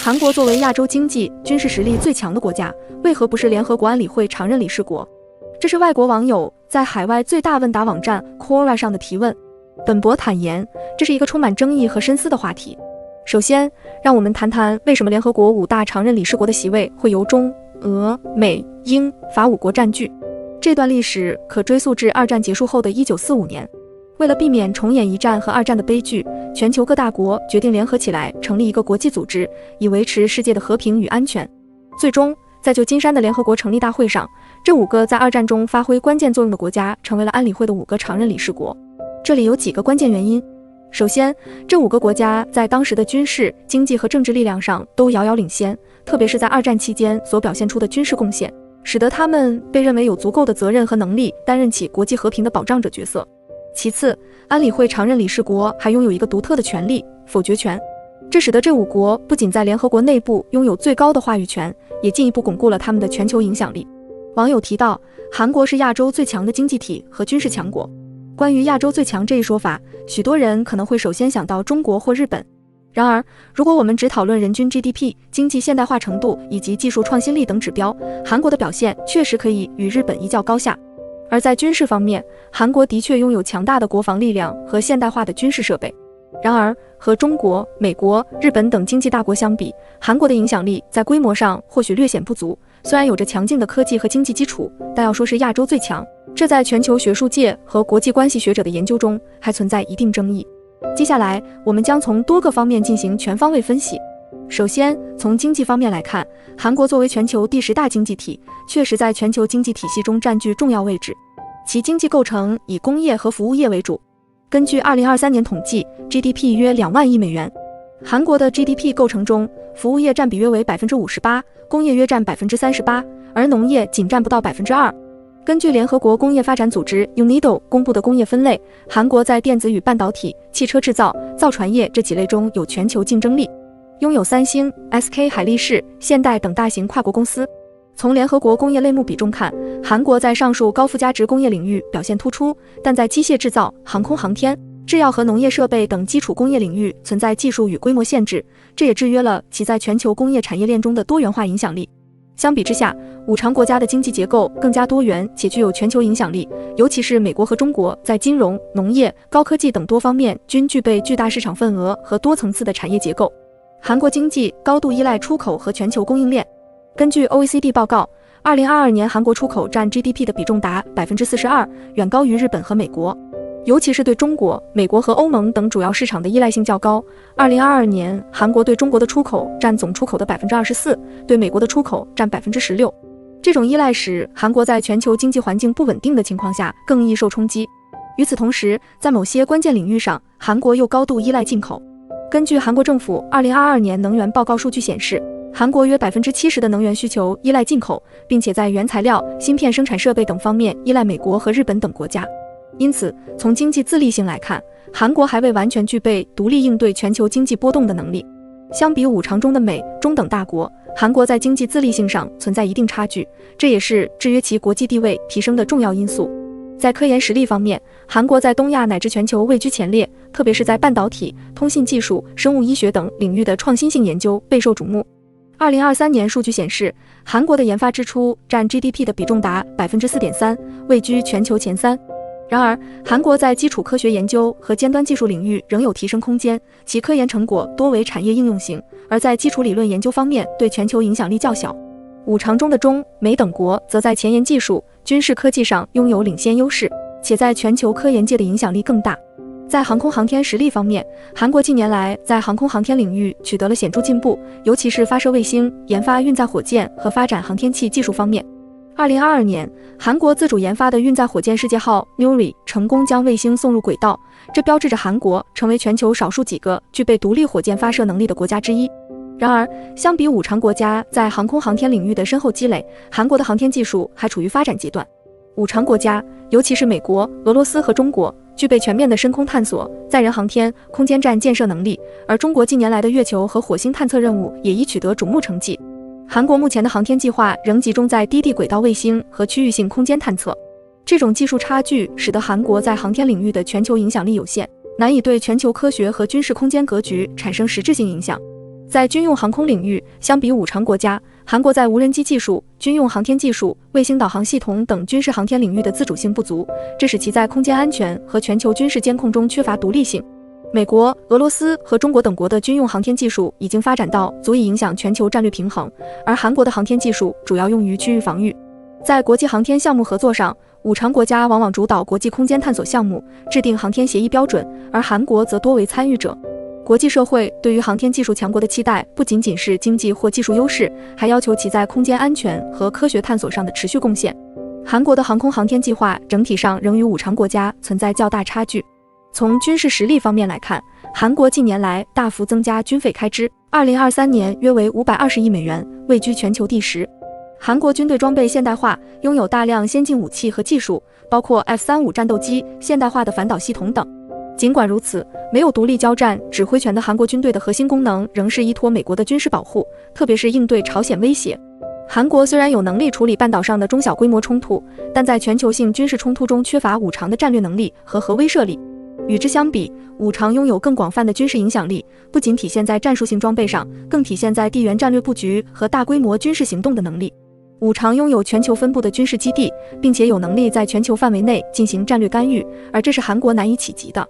韩国作为亚洲经济、军事实力最强的国家，为何不是联合国安理会常任理事国？这是外国网友在海外最大问答网站 Quora 上的提问。本博坦言，这是一个充满争议和深思的话题。首先，让我们谈谈为什么联合国5大常任理事国的席位会由中、俄、美、英、法5国占据。这段历史可追溯至2战结束后的1945年。为了避免重演1战和2战的悲剧，全球各大国决定联合起来成立一个国际组织，以维持世界的和平与安全。最终，在旧金山的联合国成立大会上，这5个在2战中发挥关键作用的国家成为了安理会的5个常任理事国。这里有几个关键原因。首先，这5个国家在当时的军事、经济和政治力量上都遥遥领先，特别是在2战期间所表现出的军事贡献，使得他们被认为有足够的责任和能力担任起国际和平的保障者角色。其次，安理会常任理事国还拥有一个独特的权利——否决权，这使得这5国不仅在联合国内部拥有最高的话语权，也进一步巩固了他们的全球影响力。网友提到，韩国是亚洲最强的经济体和军事强国。关于亚洲最强这一说法，许多人可能会首先想到中国或日本。然而，如果我们只讨论人均 GDP、经济现代化程度以及技术创新力等指标，韩国的表现确实可以与日本一较高下。而在军事方面，韩国的确拥有强大的国防力量和现代化的军事设备。然而，和中国、美国、日本等经济大国相比，韩国的影响力在规模上或许略显不足。虽然有着强劲的科技和经济基础，但要说是亚洲最强，这在全球学术界和国际关系学者的研究中还存在一定争议。接下来，我们将从多个方面进行全方位分析。首先，从经济方面来看，韩国作为全球第10大经济体，确实在全球经济体系中占据重要位置。其经济构成以工业和服务业为主。根据2023年统计 ，GDP 约2万亿美元。韩国的 GDP 构成中，服务业占比约为 58%， 工业约占 38%， 而农业仅占不到 2%。根据联合国工业发展组织 UNIDO 公布的工业分类，韩国在电子与半导体、汽车制造、造船业这几类中有全球竞争力，拥有三星、SK 海力士、现代等大型跨国公司。从联合国工业类目比重看，韩国在上述高附加值工业领域表现突出，但在机械制造、航空航天、制药和农业设备等基础工业领域存在技术与规模限制，这也制约了其在全球工业产业链中的多元化影响力。相比之下，5常国家的经济结构更加多元且具有全球影响力，尤其是美国和中国在金融、农业、高科技等多方面均具备巨大市场份额和多层次的产业结构。韩国经济高度依赖出口和全球供应链。根据 OECD 报告，2022年韩国出口占 GDP 的比重达 42%， 远高于日本和美国。尤其是对中国、美国和欧盟等主要市场的依赖性较高。2022年，韩国对中国的出口占总出口的 24%， 对美国的出口占 16%。这种依赖使韩国在全球经济环境不稳定的情况下更易受冲击。与此同时，在某些关键领域上，韩国又高度依赖进口。根据韩国政府2022年能源报告数据显示，韩国约 70% 的能源需求依赖进口，并且在原材料、芯片生产设备等方面依赖美国和日本等国家。因此，从经济自立性来看，韩国还未完全具备独立应对全球经济波动的能力。相比5常中的美、中等大国，韩国在经济自立性上存在一定差距，这也是制约其国际地位提升的重要因素。在科研实力方面，韩国在东亚乃至全球位居前列，特别是在半导体、通信技术、生物医学等领域的创新性研究备受瞩目。2023年数据显示，韩国的研发支出占 GDP 的比重达 4.3%， 位居全球前3。然而，韩国在基础科学研究和尖端技术领域仍有提升空间，其科研成果多为产业应用型，而在基础理论研究方面对全球影响力较小。5常中的中、美等国则在前沿技术、军事科技上拥有领先优势，且在全球科研界的影响力更大。在航空航天实力方面，韩国近年来在航空航天领域取得了显著进步，尤其是发射卫星、研发运载火箭和发展航天器技术方面。2022年，韩国自主研发的运载火箭世界号 Nuri 成功将卫星送入轨道，这标志着韩国成为全球少数几个具备独立火箭发射能力的国家之一。然而，相比5常国家在航空航天领域的深厚积累，韩国的航天技术还处于发展阶段。5常国家，尤其是美国、俄罗斯和中国，具备全面的深空探索、载人航天、空间站建设能力，而中国近年来的月球和火星探测任务也已取得瞩目成绩。韩国目前的航天计划仍集中在低地轨道卫星和区域性空间探测，这种技术差距使得韩国在航天领域的全球影响力有限，难以对全球科学和军事空间格局产生实质性影响。在军用航空领域，相比5常国家，韩国在无人机技术、军用航天技术、卫星导航系统等军事航天领域的自主性不足，这使其在空间安全和全球军事监控中缺乏独立性。美国、俄罗斯和中国等国的军用航天技术已经发展到足以影响全球战略平衡，而韩国的航天技术主要用于区域防御。在国际航天项目合作上，5常国家往往主导国际空间探索项目，制定航天协议标准，而韩国则多为参与者。国际社会对于航天技术强国的期待不仅仅是经济或技术优势，还要求其在空间安全和科学探索上的持续贡献。韩国的航空航天计划整体上仍与5常国家存在较大差距。从军事实力方面来看，韩国近年来大幅增加军费开支，2023年约为520亿美元，位居全球第10。韩国军队装备现代化，拥有大量先进武器和技术，包括 F-35战斗机、现代化的反导系统等。尽管如此，没有独立交战指挥权的韩国军队的核心功能仍是依托美国的军事保护，特别是应对朝鲜威胁。韩国虽然有能力处理半岛上的中小规模冲突，但在全球性军事冲突中缺乏5常的战略能力和核威慑力。与之相比，5常拥有更广泛的军事影响力，不仅体现在战术性装备上，更体现在地缘战略布局和大规模军事行动的能力。5常拥有全球分布的军事基地，并且有能力在全球范围内进行战略干预，而这是韩国难以企及的。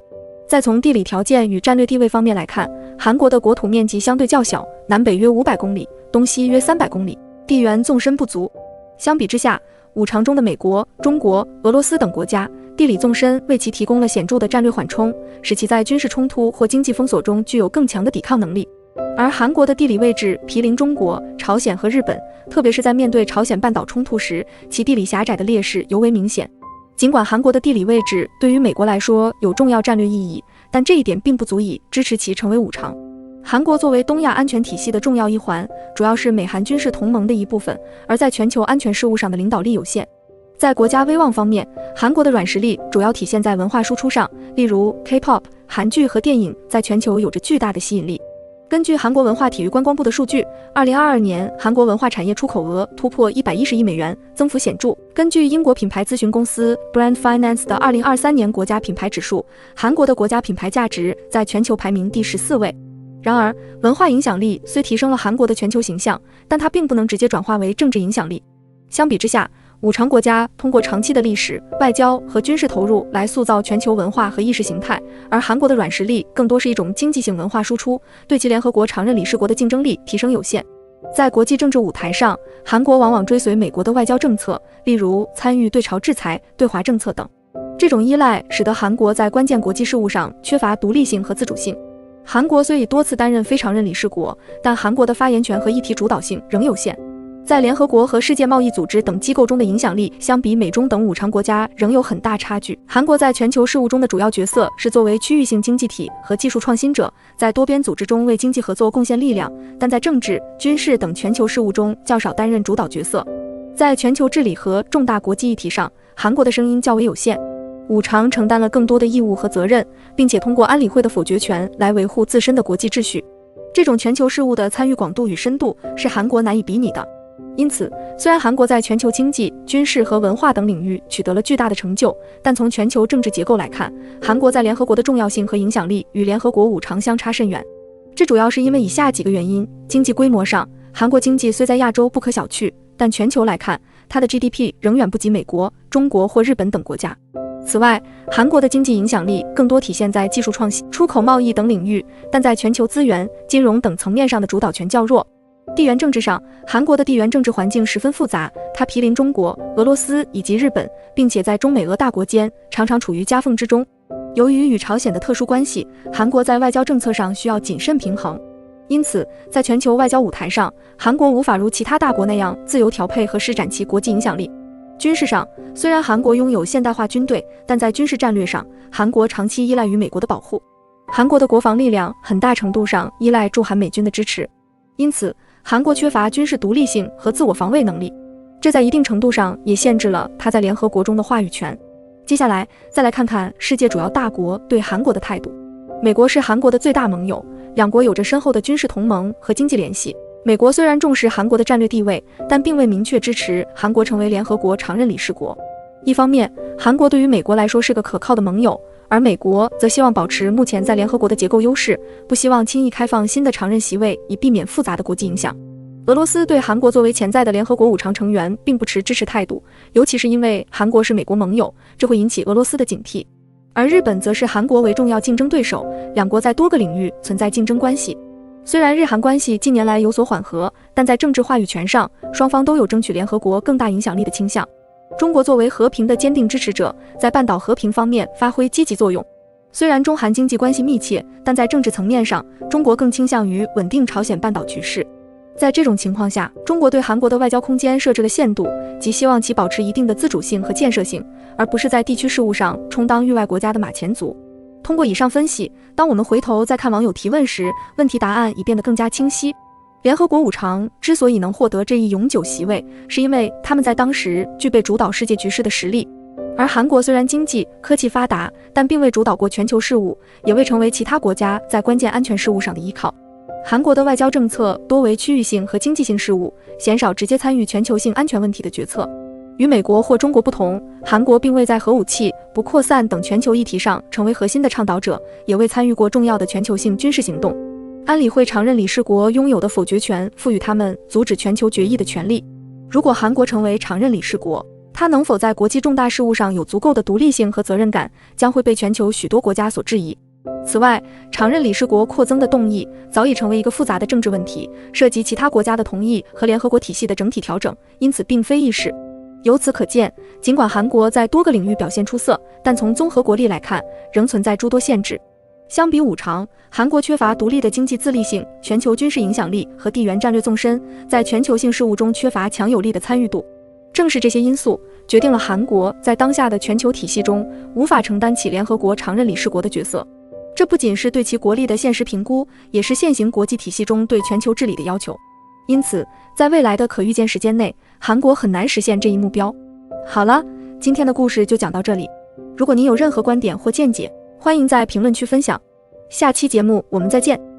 再从地理条件与战略地位方面来看，韩国的国土面积相对较小，南北约500公里，东西约300公里，地缘纵深不足。相比之下，5常中的美国、中国、俄罗斯等国家地理纵深为其提供了显著的战略缓冲，使其在军事冲突或经济封锁中具有更强的抵抗能力。而韩国的地理位置毗邻中国、朝鲜和日本，特别是在面对朝鲜半岛冲突时，其地理狭窄的劣势尤为明显。尽管韩国的地理位置对于美国来说有重要战略意义，但这一点并不足以支持其成为5常。韩国作为东亚安全体系的重要一环，主要是美韩军事同盟的一部分，而在全球安全事务上的领导力有限。在国家威望方面，韩国的软实力主要体现在文化输出上，例如 K-pop、韩剧和电影在全球有着巨大的吸引力。根据韩国文化体育观光部的数据，2022年韩国文化产业出口额突破110亿美元，增幅显著。根据英国品牌咨询公司 Brand Finance 的2023年国家品牌指数，韩国的国家品牌价值在全球排名第14位。然而，文化影响力虽提升了韩国的全球形象，但它并不能直接转化为政治影响力。相比之下，5常国家通过长期的历史、外交和军事投入来塑造全球文化和意识形态，而韩国的软实力更多是一种经济性文化输出，对其联合国常任理事国的竞争力提升有限。在国际政治舞台上，韩国往往追随美国的外交政策，例如参与对朝制裁、对华政策等。这种依赖使得韩国在关键国际事务上缺乏独立性和自主性。韩国虽已多次担任非常任理事国，但韩国的发言权和议题主导性仍有限。在联合国和世界贸易组织等机构中的影响力相比美中等5常国家仍有很大差距。韩国在全球事务中的主要角色是作为区域性经济体和技术创新者，在多边组织中为经济合作贡献力量，但在政治、军事等全球事务中较少担任主导角色。在全球治理和重大国际议题上，韩国的声音较为有限。5常承担了更多的义务和责任，并且通过安理会的否决权来维护自身的国际秩序。这种全球事务的参与广度与深度是韩国难以比拟的。因此，虽然韩国在全球经济、军事和文化等领域取得了巨大的成就，但从全球政治结构来看，韩国在联合国的重要性和影响力与联合国5常相差甚远。这主要是因为以下几个原因：经济规模上，韩国经济虽在亚洲不可小觑，但全球来看，它的 GDP 仍远不及美国、中国或日本等国家。此外，韩国的经济影响力更多体现在技术创新、出口贸易等领域，但在全球资源、金融等层面上的主导权较弱。地缘政治上，韩国的地缘政治环境十分复杂，它毗邻中国、俄罗斯以及日本，并且在中美俄大国间常常处于夹缝之中。由于与朝鲜的特殊关系，韩国在外交政策上需要谨慎平衡。因此，在全球外交舞台上，韩国无法如其他大国那样自由调配和施展其国际影响力。军事上，虽然韩国拥有现代化军队，但在军事战略上，韩国长期依赖于美国的保护。韩国的国防力量很大程度上依赖驻韩美军的支持，因此韩国缺乏军事独立性和自我防卫能力，这在一定程度上也限制了他在联合国中的话语权。接下来再来看看世界主要大国对韩国的态度。美国是韩国的最大盟友，两国有着深厚的军事同盟和经济联系。美国虽然重视韩国的战略地位，但并未明确支持韩国成为联合国常任理事国。一方面，韩国对于美国来说是个可靠的盟友，而美国则希望保持目前在联合国的结构优势，不希望轻易开放新的常任席位，以避免复杂的国际影响。俄罗斯对韩国作为潜在的联合国5常成员并不持支持态度，尤其是因为韩国是美国盟友，这会引起俄罗斯的警惕。而日本则是韩国为重要竞争对手，两国在多个领域存在竞争关系。虽然日韩关系近年来有所缓和，但在政治话语权上，双方都有争取联合国更大影响力的倾向。中国作为和平的坚定支持者，在半岛和平方面发挥积极作用。虽然中韩经济关系密切，但在政治层面上，中国更倾向于稳定朝鲜半岛局势。在这种情况下，中国对韩国的外交空间设置了限度，即希望其保持一定的自主性和建设性，而不是在地区事务上充当域外国家的马前卒。通过以上分析，当我们回头再看网友提问时，问题答案已变得更加清晰。联合国5常之所以能获得这一永久席位，是因为他们在当时具备主导世界局势的实力。而韩国虽然经济、科技发达，但并未主导过全球事务，也未成为其他国家在关键安全事务上的依靠。韩国的外交政策多为区域性和经济性事务，鲜少直接参与全球性安全问题的决策。与美国或中国不同，韩国并未在核武器、不扩散等全球议题上成为核心的倡导者，也未参与过重要的全球性军事行动。安理会常任理事国拥有的否决权赋予他们阻止全球决议的权利。如果韩国成为常任理事国，它能否在国际重大事务上有足够的独立性和责任感，将会被全球许多国家所质疑。此外，常任理事国扩增的动议早已成为一个复杂的政治问题，涉及其他国家的同意和联合国体系的整体调整，因此并非易事。由此可见，尽管韩国在多个领域表现出色，但从综合国力来看，仍存在诸多限制。相比5常，韩国缺乏独立的经济自立性、全球军事影响力和地缘战略纵深，在全球性事务中缺乏强有力的参与度。正是这些因素，决定了韩国在当下的全球体系中无法承担起联合国常任理事国的角色。这不仅是对其国力的现实评估，也是现行国际体系中对全球治理的要求。因此，在未来的可预见时间内，韩国很难实现这一目标。好了，今天的故事就讲到这里。如果您有任何观点或见解，欢迎在评论区分享。下期节目我们再见。